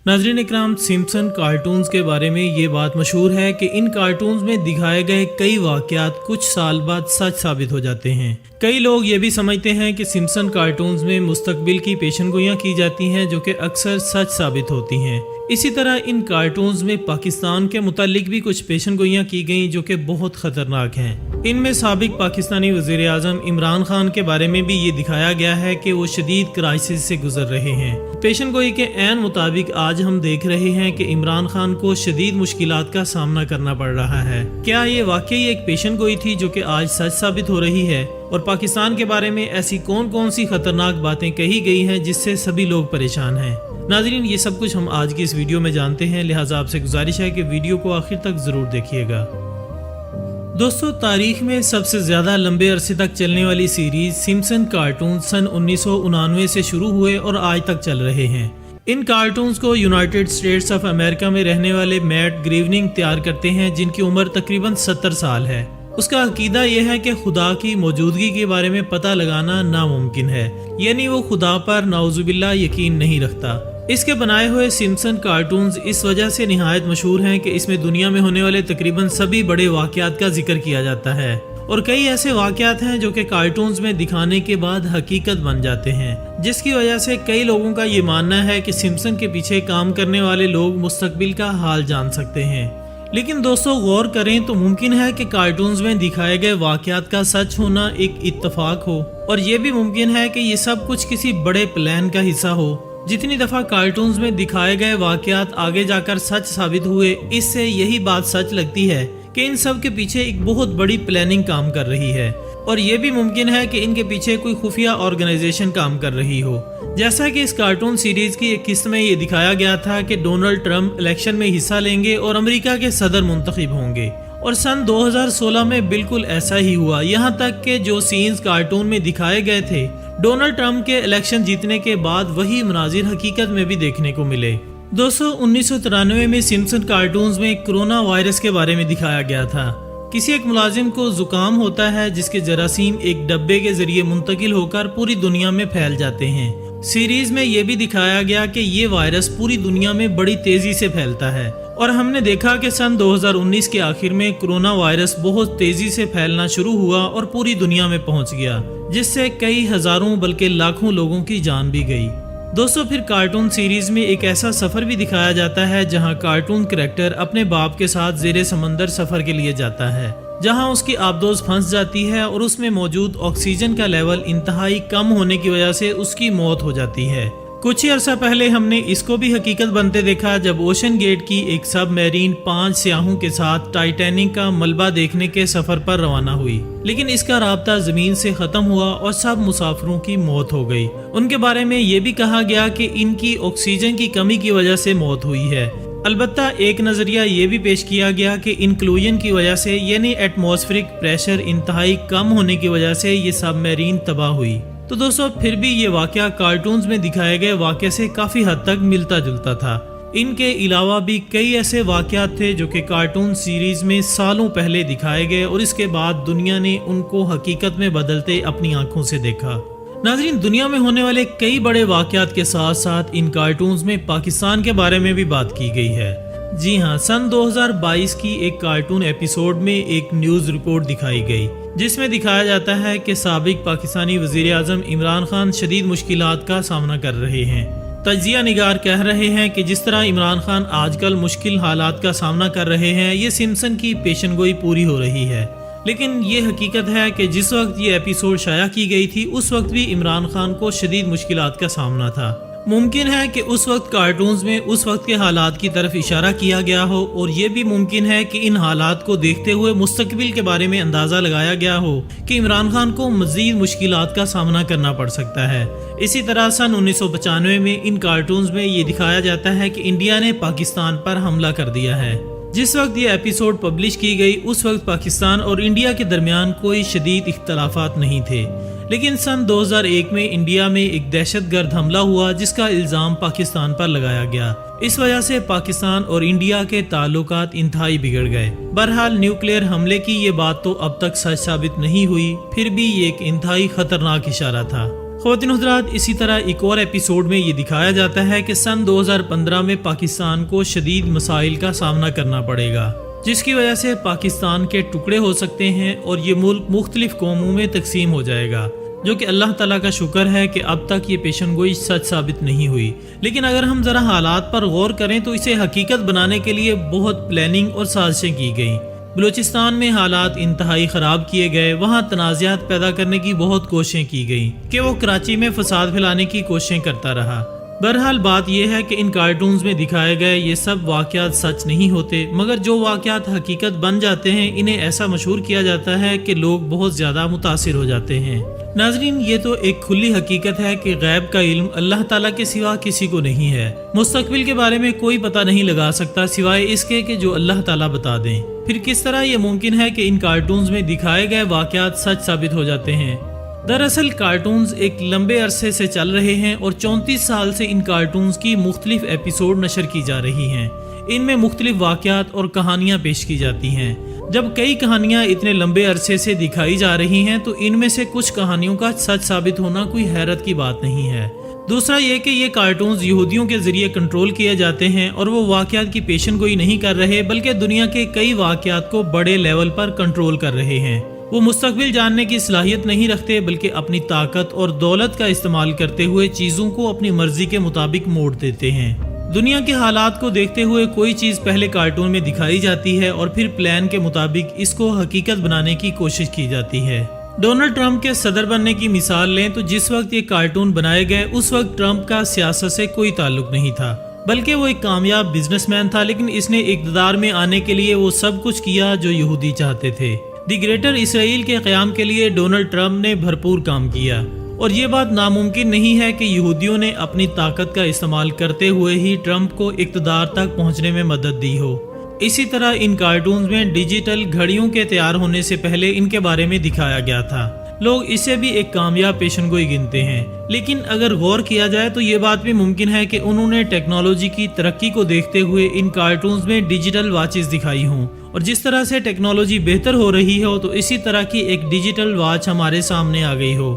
नाज़रीन इकराम, Simpson cartoons के बारे में ये बात मशहूर है कि इन कार्टून्स में दिखाए गए कई वाक़यात कुछ साल बाद सच साबित हो जाते हैं। कई लोग ये भी समझते हैं कि सिम्पसन कार्टून्स में मुस्तकबिल की पेशनगोइयाँ की जाती हैं जो कि अक्सर सच साबित होती हैं। इसी तरह इन कार्टून्स में पाकिस्तान के मुतालिक भी कुछ पेशनगोइयाँ की गईं जो कि बहुत ख़तरनाक हैं। इनमें साबिक पाकिस्तानी वज़ीर आज़म इमरान खान के बारे में भी ये दिखाया गया है कि वो शदीद क्राइसिस से गुजर रहे हैं। पेशनगोई के ऐन मुताबिक आज हम देख रहे हैं कि इमरान खान को शदीद मुश्किलात का सामना करना पड़ रहा है। क्या ये वाकई एक पेशनगोई थी जो कि आज सच साबित हो रही है? और पाकिस्तान के बारे में ऐसी कौन कौन सी खतरनाक बातें कही गई हैं जिससे सभी लोग परेशान हैं? नाज़रीन, ये सब कुछ हम आज की इस वीडियो में जानते हैं, लिहाजा आपसे गुजारिश है कि वीडियो को आखिर तक ज़रूर देखिएगा। दोस्तों, तारीख में सबसे ज़्यादा लंबे अरसे तक चलने वाली सीरीज सिम्पसन कार्टून सन 1999 से शुरू हुए और आज तक चल रहे हैं। इन कार्टून्स को यूनाइटेड स्टेट्स ऑफ अमेरिका में रहने वाले मैट ग्रेवनिंग तैयार करते हैं, जिनकी उम्र तकरीबन 70 साल है। उसका अकीदा यह है कि खुदा की मौजूदगी के बारे में पता लगाना नामुमकिन है, यानी वो खुदा पर नाउजुबिल्लाह यकीन नहीं रखता। इसके बनाए हुए सिम्पसन कार्टून्स इस वजह से निहायत मशहूर हैं कि इसमें दुनिया में होने वाले तकरीबन सभी बड़े वाक़यात का जिक्र किया जाता है और कई ऐसे वाक़यात हैं जो कि कार्टून्स में दिखाने के बाद हकीकत बन जाते हैं, जिसकी वजह से कई लोगों का ये मानना है कि सिम्पसन के पीछे काम करने वाले लोग मुस्तकबिल का हाल जान सकते हैं। लेकिन दोस्तों, गौर करें तो मुमकिन है कि कार्टून्स में दिखाए गए वाक़यात का सच होना एक इत्तफाक हो, और ये भी मुमकिन है कि ये सब कुछ किसी बड़े प्लान का हिस्सा हो। जितनी दफ़ा कार्टून्स में दिखाए गए वाक़यात आगे जाकर सच साबित हुए, इससे यही बात सच लगती है कि इन सब के पीछे एक बहुत बड़ी प्लानिंग काम कर रही है, और ये भी मुमकिन है कि इनके पीछे कोई खुफिया ऑर्गेनाइजेशन काम कर रही हो। जैसा कि इस कार्टून सीरीज की एक किस्त में ये दिखाया गया था कि डोनाल्ड ट्रंप इलेक्शन में हिस्सा लेंगे और अमेरिका के सदर मुंतखब होंगे, और सन 2016 में बिल्कुल ऐसा ही हुआ। यहाँ तक कि जो सीन्स कार्टून में दिखाए गए थे डोनाल्ड ट्रंप के इलेक्शन जीतने के बाद, वही मनाजिर हकीकत में भी देखने को मिले। दोस्तों, 1993 में सिम्पसन कार्टून्स में कोरोना वायरस के बारे में दिखाया गया था। किसी एक मुलाजिम को जुकाम होता है जिसके जरासीम एक डब्बे के जरिए मुंतकिल होकर पूरी दुनिया में फैल जाते हैं। सीरीज में ये भी दिखाया गया कि ये वायरस पूरी दुनिया में बड़ी तेजी से फैलता है, और हमने देखा कि सन 2019 के आखिर में कोरोना वायरस बहुत तेजी से फैलना शुरू हुआ और पूरी दुनिया में पहुंच गया, जिससे कई हजारों बल्कि लाखों लोगों की जान भी गई। दोस्तों, फिर कार्टून सीरीज में एक ऐसा सफर भी दिखाया जाता है जहां कार्टून कैरेक्टर अपने बाप के साथ ज़ेरे समंदर सफर के लिए जाता है, जहां उसकी आबदोज फंस जाती है और उसमें मौजूद ऑक्सीजन का लेवल इंतहाई कम होने की वजह से उसकी मौत हो जाती है। कुछ ही अर्सा पहले हमने इसको भी हकीकत बनते देखा जब ओशन गेट की एक सब मैरीन 5 सियाहों के साथ टाइटैनिक का मलबा देखने के सफर पर रवाना हुई, लेकिन इसका राब्ता जमीन से खत्म हुआ और सब मुसाफिरों की मौत हो गई। उनके बारे में ये भी कहा गया कि इनकी ऑक्सीजन की कमी की वजह से मौत हुई है। अलबत्ता एक नजरिया ये भी पेश किया गया कि इंक्लूजन की वजह से, यानी एटमॉस्फेरिक प्रेशर इंतहाई कम होने की वजह से ये सबमरीन तबाह हुई। तो दोस्तों, फिर भी ये वाकया कार्टून्स में दिखाए गए वाक़े से काफ़ी हद तक मिलता जुलता था। इनके अलावा भी कई ऐसे वाक़यात थे जो कि कार्टून सीरीज में सालों पहले दिखाए गए और इसके बाद दुनिया ने उनको हकीकत में बदलते अपनी आंखों से देखा। नाज़रीन, दुनिया में होने वाले कई बड़े वाक़यात के साथ साथ इन कार्टून्स में पाकिस्तान के बारे में भी बात की गई है। जी हाँ, सन 2022 की एक कार्टून एपिसोड में एक न्यूज़ रिपोर्ट दिखाई गई जिसमें दिखाया जाता है कि साबिक पाकिस्तानी वज़ीर आज़म इमरान खान शदीद मुश्किलात का सामना कर रहे हैं। तज्जिया निगार कह रहे हैं कि जिस तरह इमरान खान आजकल मुश्किल हालात का सामना कर रहे हैं, ये सिम्पसन की पेशनगोई पूरी हो रही है। लेकिन ये हकीकत है कि जिस वक्त ये एपिसोड शाया की गई थी उस वक्त भी इमरान खान को शदीद मुश्किलात का सामना था। मुमकिन है कि उस वक्त कार्टून्स में उस वक्त के हालात की तरफ इशारा किया गया हो, और ये भी मुमकिन है कि इन हालात को देखते हुए मुस्तकबिल के बारे में अंदाज़ा लगाया गया हो कि इमरान खान को मज़ीद मुश्किलात का सामना करना पड़ सकता है। इसी तरह सन 1995 में इन कार्टून्स में ये दिखाया जाता है कि इंडिया ने पाकिस्तान पर हमला कर दिया है। जिस वक्त ये एपिसोड पब्लिश की गई उस वक्त पाकिस्तान और इंडिया के दरमियान कोई शदीद इख्तलाफात नहीं थे, लेकिन सन 2001 में इंडिया में एक दहशतगर्द हमला हुआ जिसका इल्ज़ाम पाकिस्तान पर लगाया गया। इस वजह से पाकिस्तान और इंडिया के ताल्लुकात इंतहाई बिगड़ गए। बहरहाल न्यूक्लियर हमले की ये बात तो अब तक सच साबित नहीं हुई, फिर भी ये एक इंतहाई खतरनाक इशारा था। خواتین حضرات، اسی طرح ایک اور ایپیسوڈ میں یہ دکھایا جاتا ہے کہ سن 2015 میں پاکستان کو شدید مسائل کا سامنا کرنا پڑے گا، جس کی وجہ سے پاکستان کے ٹکڑے ہو سکتے ہیں اور یہ ملک مختلف قوموں میں تقسیم ہو جائے گا، جو کہ اللہ تعالیٰ کا شکر ہے کہ اب تک یہ پیشن گوئی سچ ثابت نہیں ہوئی۔ لیکن اگر ہم ذرا حالات پر غور کریں تو اسے حقیقت بنانے کے لیے بہت پلاننگ اور سازشیں کی گئیں۔ بلوچستان میں حالات انتہائی خراب کیے گئے، وہاں تنازعات پیدا کرنے کی بہت کوششیں کی گئیں کہ وہ کراچی میں فساد پھیلانے کی کوششیں کرتا رہا۔ بہرحال بات یہ ہے کہ ان کارٹونز میں دکھائے گئے یہ سب واقعات سچ نہیں ہوتے، مگر جو واقعات حقیقت بن جاتے ہیں انہیں ایسا مشہور کیا جاتا ہے کہ لوگ بہت زیادہ متاثر ہو جاتے ہیں۔ ناظرین، یہ تو ایک کھلی حقیقت ہے کہ غیب کا علم اللہ تعالیٰ کے سوا کسی کو نہیں ہے۔ مستقبل کے بارے میں کوئی پتہ نہیں لگا سکتا سوائے اس کے کہ جو اللہ تعالیٰ بتا دیں۔ پھر کس طرح یہ ممکن ہے کہ ان کارٹونز میں دکھائے گئے واقعات سچ ثابت ہو جاتے ہیں؟ دراصل کارٹونز ایک لمبے عرصے سے چل رہے ہیں اور 34 سال سے ان کارٹونز کی مختلف ایپیسوڈ نشر کی جا رہی ہیں۔ ان میں مختلف واقعات اور کہانیاں پیش کی جاتی ہیں۔ جب کئی کہانیاں اتنے لمبے عرصے سے دکھائی جا رہی ہیں تو ان میں سے کچھ کہانیوں کا سچ ثابت ہونا کوئی حیرت کی بات نہیں ہے۔ دوسرا یہ کہ یہ کارٹونز یہودیوں کے ذریعے کنٹرول کیے جاتے ہیں اور وہ واقعات کی پیشن گوئی نہیں کر رہے بلکہ دنیا کے کئی واقعات کو بڑے لیول پر کنٹرول کر رہے ہیں۔ وہ مستقبل جاننے کی صلاحیت نہیں رکھتے بلکہ اپنی طاقت اور دولت کا استعمال کرتے ہوئے چیزوں کو اپنی مرضی کے مطابق موڑ دیتے ہیں۔ دنیا کے حالات کو دیکھتے ہوئے کوئی چیز پہلے کارٹون میں دکھائی جاتی ہے اور پھر پلان کے مطابق اس کو حقیقت بنانے کی کوشش کی جاتی ہے۔ ڈونلڈ ٹرمپ کے صدر بننے کی مثال لیں تو جس وقت یہ کارٹون بنائے گئے اس وقت ٹرمپ کا سیاست سے کوئی تعلق نہیں تھا، بلکہ وہ ایک کامیاب بزنس مین تھا، لیکن اس نے اقتدار میں آنے کے لیے وہ سب کچھ کیا جو یہودی چاہتے تھے۔ دی گریٹر اسرائیل کے قیام کے لیے ڈونلڈ ٹرمپ نے بھرپور کام کیا، اور یہ بات ناممکن نہیں ہے کہ یہودیوں نے اپنی طاقت کا استعمال کرتے ہوئے ہی ٹرمپ کو اقتدار تک پہنچنے میں مدد دی ہو۔ اسی طرح ان کارٹونز میں ڈیجیٹل گھڑیوں کے تیار ہونے سے پہلے ان کے بارے میں دکھایا گیا تھا۔ لوگ اسے بھی ایک کامیاب پیشن گوئی گنتے ہیں، لیکن اگر غور کیا جائے تو یہ بات بھی ممکن ہے کہ انہوں نے ٹیکنالوجی کی ترقی کو دیکھتے ہوئے ان کارٹونز میں ڈیجیٹل واچز دکھائی ہوں، اور جس طرح سے ٹیکنالوجی بہتر ہو رہی ہو تو اسی طرح کی ایک ڈیجیٹل واچ ہمارے سامنے آ گئی ہو۔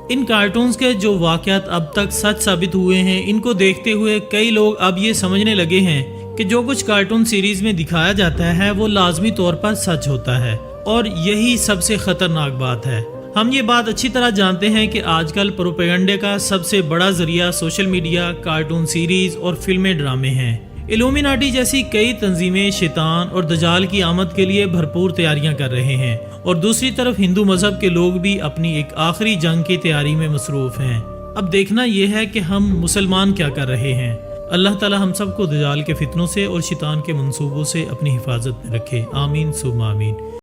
ان کارٹونز کے جو واقعات اب تک سچ ثابت ہوئے ہیں ان کو دیکھتے ہوئے کئی لوگ اب یہ سمجھنے لگے ہیں کہ جو کچھ کارٹون سیریز میں دکھایا جاتا ہے وہ لازمی طور پر سچ ہوتا ہے، اور یہی سب سے خطرناک بات ہے۔ ہم یہ بات اچھی طرح جانتے ہیں کہ آج کل پروپیگنڈے کا سب سے بڑا ذریعہ سوشل میڈیا، کارٹون سیریز اور فلمیں ڈرامے ہیں۔ ایلومیناٹی جیسی کئی تنظیمیں شیطان اور دجال کی آمد کے لیے بھرپور تیاریاں کر رہے ہیں، اور دوسری طرف ہندو مذہب کے لوگ بھی اپنی ایک آخری جنگ کی تیاری میں مصروف ہیں۔ اب دیکھنا یہ ہے کہ ہم مسلمان کیا کر رہے ہیں۔ اللہ تعالی ہم سب کو دجال کے فتنوں سے اور شیطان کے منصوبوں سے اپنی حفاظت میں رکھے، آمین ثم آمین۔